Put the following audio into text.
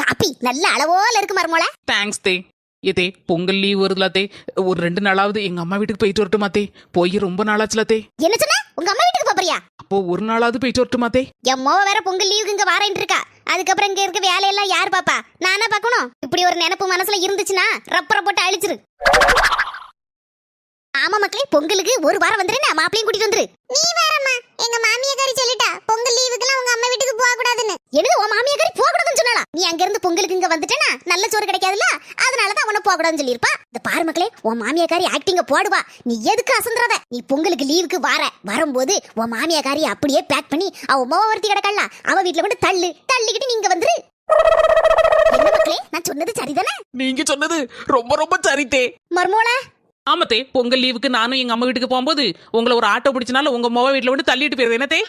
Copy நல்ல அளவோல இருக்கு மருமோள. Thanks தே. ஏதே பொங்கல் லீவ் வருதுல தே, ஒரு 2 நாளாவது எங்க அம்மா வீட்டுக்கு போயிட்டு வரட்டுமா தே? போய் ரொம்ப நாளாச்சுல தே. என்ன சொன்ன? உங்க அம்மா வீட்டுக்கு போறியா? அப்போ ஒரு நாளாவது போயிட்டு வரட்டுமா தே? எம்மோ வேற பொங்கல் லீவுக்கு இங்க வாரேன் இருக்கா. அதுக்கப்புறம் இங்க இருக்க வேலையெல்லாம் யார் பாப்பா? நானா பாக்கணும். இப்படி ஒரு நினைப்பு மனசுல இருந்துச்சுன்னா ரப்பரை போட்டு அழிச்சிரு. ஆமா மக்களே, பொங்கலுக்கு ஒரு வாரம் வந்துரு, நான் மாப்பிளையும் கூட்டிட்டு வந்துரு. நீ வேறம்மா, எங்க மாமியாக்காரி சொல்லிட்டா பொங்கல் லீவுக்குலாம் உங்க அம்மா வீட்டுக்கு போக கூடாதுன்னு. என்னது உன் மாமியாக்காரி போக கூடாதுன்னு சொன்னாளா? நீ அங்க இருந்து பொங்கலுக்கு இங்க வந்துட்டேனா நல்ல சோறு கிடைக்காதுல்ல, அதனால தான் உன்ன போக கூடாதுன்னு சொல்லிருப்பா. இந்த பாரு மக்களே, உன் மாமியாக்காரி ஆக்டிங்க போடுவா. நீ எதுக்கு அசந்தறத? நீ பொங்கலுக்கு லீவுக்கு வரும்போது உன் மாமியாக்காரி அப்படியே பேக் பண்ணி அவ மோவர்த்தி கிடக்கல, அவ வீட்ல கொண்டு தள்ளிக்கிட்டு நீங்க வந்துரு. என்ன மக்களே, நான் சொன்னது சரிதானே? நீங்க சொன்னது ரொம்ப ரொம்ப சரிதே. மர்மோளா ஆமத்தே, பொங்கல் லீவுக்கு நானும் எங்க அம்மா வீட்டுக்கு போகும்போது உங்களை ஒரு ஆட்டோ பிடிச்சனால உங்க மொவ வீட்டுல வந்து தள்ளிட்டு போயிருது. என்னத்தே?